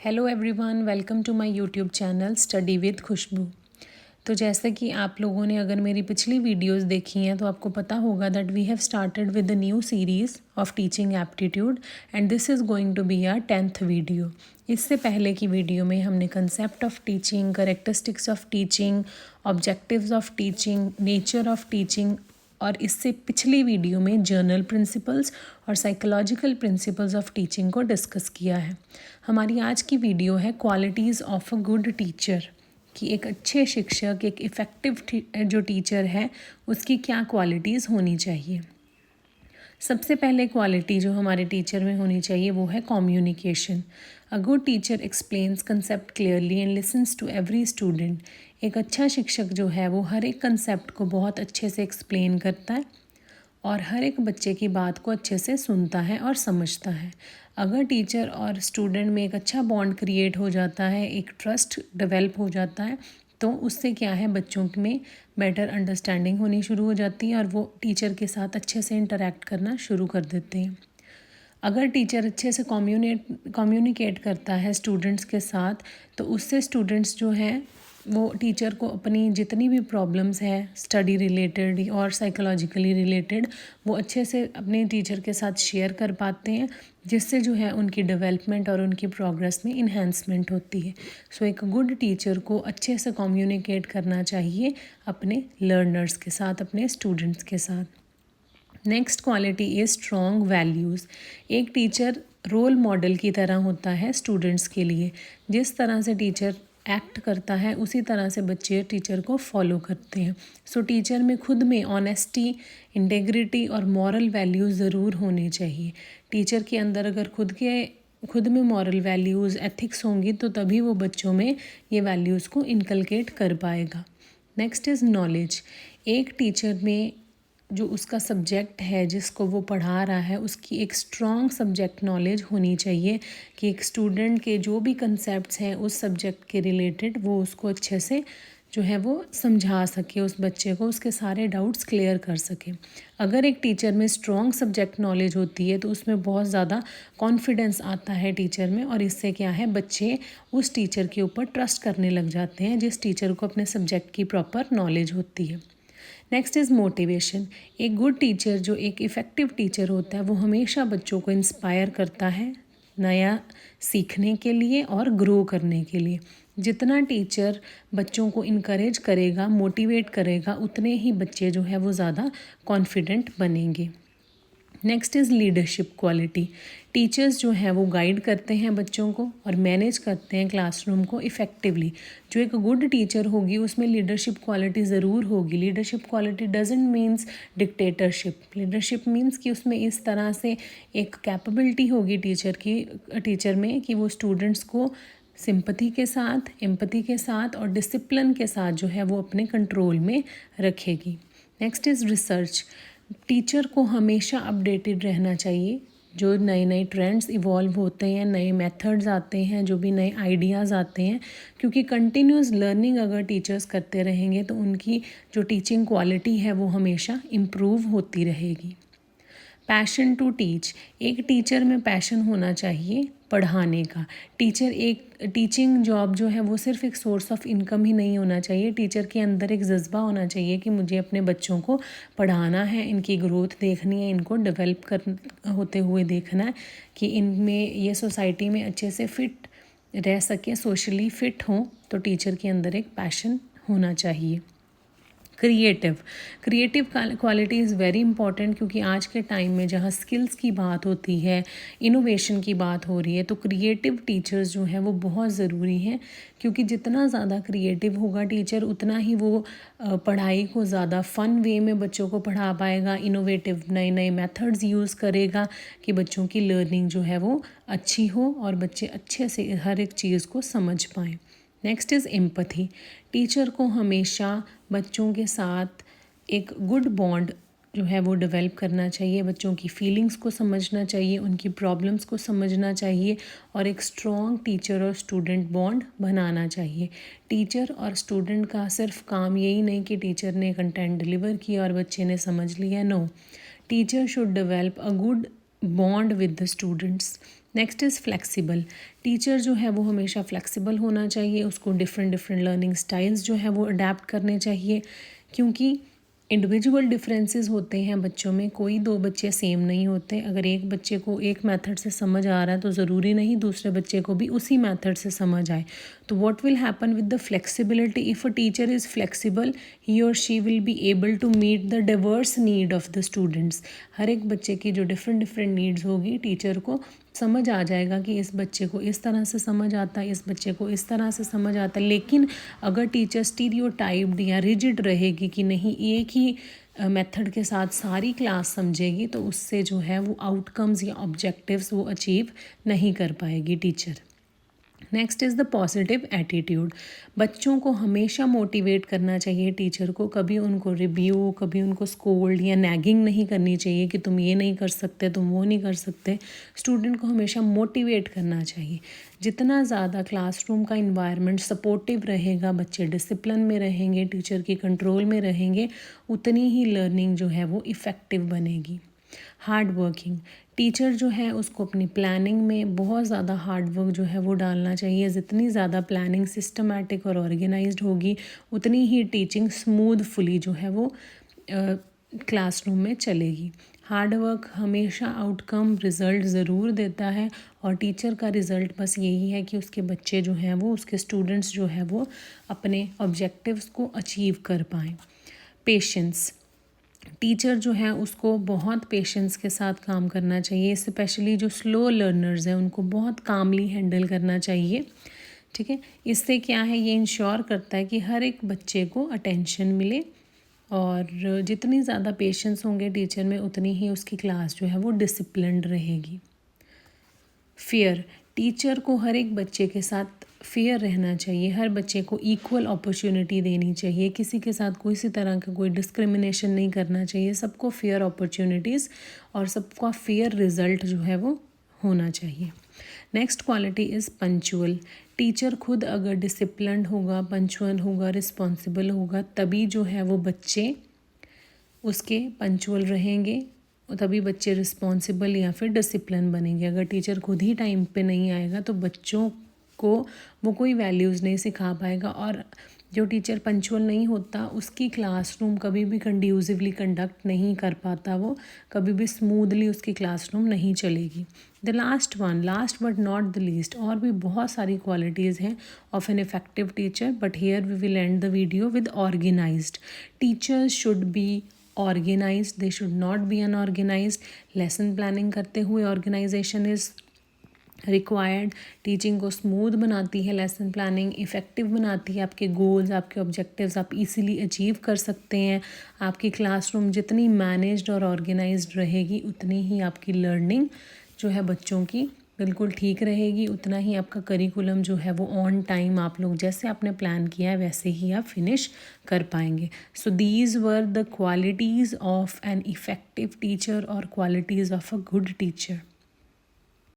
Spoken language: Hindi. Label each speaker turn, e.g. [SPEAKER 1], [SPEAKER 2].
[SPEAKER 1] Hello everyone, welcome to my YouTube channel study with Khushboo. तो जैसे कि आप लोगों ने अगर मेरी पिछली वीडियोस देखी हैं तो आपको पता होगा that we have started with the new series of teaching aptitude and this is going to be our 10th video. इससे पहले की वीडियो में हमने concept of teaching, characteristics of teaching, objectives of teaching, nature of teaching और इससे पिछली वीडियो में जर्नल प्रिंसिपल्स और साइकोलॉजिकल प्रिंसिपल्स ऑफ टीचिंग को डिस्कस किया है। हमारी आज की वीडियो है qualities of a good teacher, कि एक अच्छे शिक्षक, एक इफ़ेक्टिव जो टीचर है उसकी क्या क्वालिटीज़ होनी चाहिए। सबसे पहले क्वालिटी जो हमारे टीचर में होनी चाहिए वो है communication. A good teacher explains concept clearly and listens to every student. एक अच्छा शिक्षक जो है वो हर एक कंसेप्ट को बहुत अच्छे से एक्सप्लेन करता है और हर एक बच्चे की बात को अच्छे से सुनता है और समझता है। अगर टीचर और स्टूडेंट में एक अच्छा बॉन्ड क्रिएट हो जाता है, एक ट्रस्ट डेवलप हो जाता है, तो उससे क्या है, बच्चों में बेटर अंडरस्टैंडिंग होनी शुरू हो जाती है और वो टीचर के साथ अच्छे से इंटरेक्ट करना शुरू कर देते हैं। अगर टीचर अच्छे से कम्युनिकेट करता है स्टूडेंट्स के साथ, तो उससे स्टूडेंट्स जो हैं वो टीचर को अपनी जितनी भी प्रॉब्लम्स हैं स्टडी रिलेटेड और साइकोलॉजिकली रिलेटेड, वो अच्छे से अपने टीचर के साथ शेयर कर पाते हैं, जिससे जो है उनकी डेवलपमेंट और उनकी प्रोग्रेस में इन्हेंसमेंट होती है। सो एक गुड टीचर को अच्छे से कम्युनिकेट करना चाहिए अपने लर्नर्स के साथ, अपने स्टूडेंट्स के साथ। Next quality is strong values. एक टीचर रोल मॉडल की तरह होता है स्टूडेंट्स के लिए। जिस तरह से टीचर एक्ट करता है उसी तरह से बच्चे टीचर को फॉलो करते हैं। सो टीचर में खुद में ऑनेस्टी, इंटेग्रिटी और मॉरल वैल्यूज़ ज़रूर होने चाहिए। टीचर के अंदर अगर खुद में मॉरल वैल्यूज़, एथिक्स होंगी तो तभी वो बच्चों में ये वैल्यूज़ को इनकलकेट कर पाएगा। Next is knowledge. एक टीचर में जो उसका सब्जेक्ट है जिसको वो पढ़ा रहा है उसकी एक स्ट्रॉन्ग सब्जेक्ट नॉलेज होनी चाहिए, कि एक स्टूडेंट के जो भी कंसेप्ट्स हैं उस सब्जेक्ट के रिलेटेड वो उसको अच्छे से जो है वो समझा सके, उस बच्चे को उसके सारे डाउट्स क्लियर कर सके। अगर एक टीचर में स्ट्रॉन्ग सब्जेक्ट नॉलेज होती है तो उसमें बहुत ज़्यादा कॉन्फिडेंस आता है टीचर में, और इससे क्या है, बच्चे उस टीचर के ऊपर ट्रस्ट करने लग जाते हैं जिस टीचर को अपने सब्जेक्ट की प्रॉपर नॉलेज होती है। Next is motivation. एक गुड टीचर जो एक इफ़ेक्टिव टीचर होता है वो हमेशा बच्चों को इंस्पायर करता है नया सीखने के लिए और ग्रो करने के लिए। जितना टीचर बच्चों को इनकरेज करेगा, मोटिवेट करेगा, उतने ही बच्चे जो है वो ज़्यादा कॉन्फिडेंट बनेंगे। Next is leadership quality. Teachers जो हैं वो गाइड करते हैं बच्चों को और मैनेज करते हैं क्लासरूम को इफ़ेक्टिवली। जो एक गुड टीचर होगी उसमें लीडरशिप क्वालिटी ज़रूर होगी। Leadership quality doesn't means dictatorship. Leadership means कि उसमें इस तरह से एक कैपेबिलिटी होगी टीचर में कि वो स्टूडेंट्स को सिंपैथी के साथ, एम्पैथी के साथ और डिसिप्लिन के साथ जो है वो अपने कंट्रोल में रखेगी। Next is research. टीचर को हमेशा अपडेटेड रहना चाहिए। जो नए नए ट्रेंड्स इवॉल्व होते हैं, नए मेथड्स आते हैं, जो भी नए आइडियाज़ आते हैं, क्योंकि कंटिन्यूस लर्निंग अगर टीचर्स करते रहेंगे तो उनकी जो टीचिंग क्वालिटी है वो हमेशा इम्प्रूव होती रहेगी। Passion to teach. एक टीचर में पैशन होना चाहिए पढ़ाने का। टीचिंग जॉब जो है वो सिर्फ एक सोर्स ऑफ इनकम ही नहीं होना चाहिए। टीचर के अंदर एक जज्बा होना चाहिए कि मुझे अपने बच्चों को पढ़ाना है, इनकी ग्रोथ देखनी है, इनको डेवलप होते हुए देखना है कि इनमें ये सोसाइटी में अच्छे से फिट रह सके, सोशली फिट हों। तो टीचर के अंदर एक पैशन होना चाहिए। Creative quality is very important, क्योंकि आज के टाइम में जहाँ स्किल्स की बात होती है, इनोवेशन की बात हो रही है, तो क्रिएटिव टीचर्स जो हैं वो बहुत ज़रूरी हैं। क्योंकि जितना ज़्यादा क्रिएटिव होगा टीचर उतना ही वो पढ़ाई को ज़्यादा फ़न वे में बच्चों को पढ़ा पाएगा, इनोवेटिव नए नए मेथड्स यूज़ करेगा कि बच्चों की लर्निंग जो है वो अच्छी हो और बच्चे अच्छे से हर एक चीज़ को समझ पाएँ। Next is empathy. टीचर को हमेशा बच्चों के साथ एक गुड बॉन्ड जो है वो डेवलप करना चाहिए, बच्चों की फीलिंग्स को समझना चाहिए, उनकी प्रॉब्लम्स को समझना चाहिए और एक स्ट्रॉन्ग टीचर और स्टूडेंट बॉन्ड बनाना चाहिए। टीचर और स्टूडेंट का सिर्फ काम यही नहीं कि टीचर ने कंटेंट डिलीवर किया और बच्चे ने समझ लिया। No, teacher should develop a good bond with the students. Next is flexible. Teacher जो है वो हमेशा फ्लेक्सिबल होना चाहिए, उसको डिफरेंट लर्निंग स्टाइल्स जो है वो अडेप्ट करने चाहिए, क्योंकि इंडिविजुअल डिफरेंसेस होते हैं बच्चों में। कोई दो बच्चे सेम नहीं होते। अगर एक बच्चे को एक मेथड से समझ आ रहा है तो ज़रूरी नहीं दूसरे बच्चे को भी उसी मेथड से समझ आए। तो what will happen with the flexibility, if a teacher is flexible he और she will be able to meet the diverse need of the students. हर एक बच्चे की जो डिफरेंट नीड्स होगी, टीचर को समझ आ जाएगा कि इस बच्चे को इस तरह से समझ आता है, इस बच्चे को इस तरह से समझ आता है। लेकिन अगर टीचर स्टीरियोटाइप्ड या रिजिड रहेगी कि नहीं एक ही मेथड के साथ सारी क्लास समझेगी, तो उससे जो है वो आउटकम्स या ऑब्जेक्टिव्स वो अचीव नहीं कर पाएगी teacher. Next is the positive attitude. बच्चों को हमेशा मोटिवेट करना चाहिए टीचर को, कभी उनको रिव्यू, कभी उनको स्कोल्ड या नैगिंग नहीं करनी चाहिए कि तुम ये नहीं कर सकते, तुम वो नहीं कर सकते। स्टूडेंट को हमेशा मोटिवेट करना चाहिए। जितना ज़्यादा क्लासरूम का इन्वायरमेंट सपोर्टिव रहेगा, बच्चे डिसिप्लिन में रहेंगे, टीचर की कंट्रोल में रहेंगे, उतनी ही लर्निंग जो है वो इफ़ेक्टिव बनेगी। Hard working. टीचर जो है उसको अपनी प्लानिंग में बहुत ज़्यादा हार्ड वर्क जो है वो डालना चाहिए। जितनी ज़्यादा प्लानिंग सिस्टमैटिक और ऑर्गेनाइज्ड होगी, उतनी ही टीचिंग स्मूथफुली जो है वो क्लासरूम में चलेगी। हार्ड वर्क हमेशा आउटकम रिज़ल्ट ज़रूर देता है, और टीचर का रिज़ल्ट बस यही है कि उसके बच्चे जो हैं वो, उसके स्टूडेंट्स जो है वो अपने ऑब्जेक्टिव्स को अचीव कर पाएँ। पेशेंस। टीचर जो है उसको बहुत पेशेंस के साथ काम करना चाहिए। स्पेशली जो स्लो लर्नर्स हैं उनको बहुत कामली हैंडल करना चाहिए। ठीक है, इससे क्या है, ये इंश्योर करता है कि हर एक बच्चे को अटेंशन मिले, और जितनी ज़्यादा पेशेंस होंगे टीचर में, उतनी ही उसकी क्लास जो है वो डिसिप्लिन्ड रहेगी। फेयर। टीचर को हर एक बच्चे के साथ फेयर रहना चाहिए, हर बच्चे को इक्वल अपॉर्चुनिटी देनी चाहिए, किसी के साथ किसी तरह का कोई डिस्क्रिमिनेशन नहीं करना चाहिए। सबको फेयर अपॉर्चुनिटीज़ और सबका फेयर रिज़ल्ट जो है वो होना चाहिए। Next quality is punctual. Teacher खुद अगर डिसिप्लिन्ड होगा, पंचुअल होगा, रिस्पॉन्सिबल होगा, तभी जो है वो बच्चे उसके पंचुअल रहेंगे, तभी बच्चे रिस्पॉन्सिबल या फिर डिसिप्लिन बनेंगे। अगर टीचर खुद ही टाइम पे नहीं आएगा तो बच्चों को वो कोई वैल्यूज़ नहीं सिखा पाएगा, और जो टीचर पंचुअल नहीं होता उसकी क्लासरूम कभी भी कंड्यूसिवली कंडक्ट नहीं कर पाता, वो कभी भी स्मूथली उसकी क्लासरूम नहीं चलेगी। The last but not the least, और भी बहुत सारी क्वालिटीज़ हैं of an effective teacher, but here we will end the video with organised. Teachers should be organised, they should not be unorganised. Lesson planning करते हुए ऑर्गेनाइजेशन इज़ रिक्वायर्ड। टीचिंग को स्मूथ बनाती है लेसन प्लानिंग, इफ़ेक्टिव बनाती है, आपके गोल्स, आपके ऑब्जेक्टिव्स आप इजीली अचीव कर सकते हैं। आपकी क्लासरूम जितनी मैनेज्ड और ऑर्गेनाइज्ड रहेगी, उतनी ही आपकी लर्निंग जो है बच्चों की बिल्कुल ठीक रहेगी, उतना ही आपका करिकुलम जो है वो ऑन टाइम, आप लोग जैसे आपने प्लान किया है वैसे ही आप फिनिश कर पाएंगे। So these were the qualities of an effective teacher और qualities of a good teacher.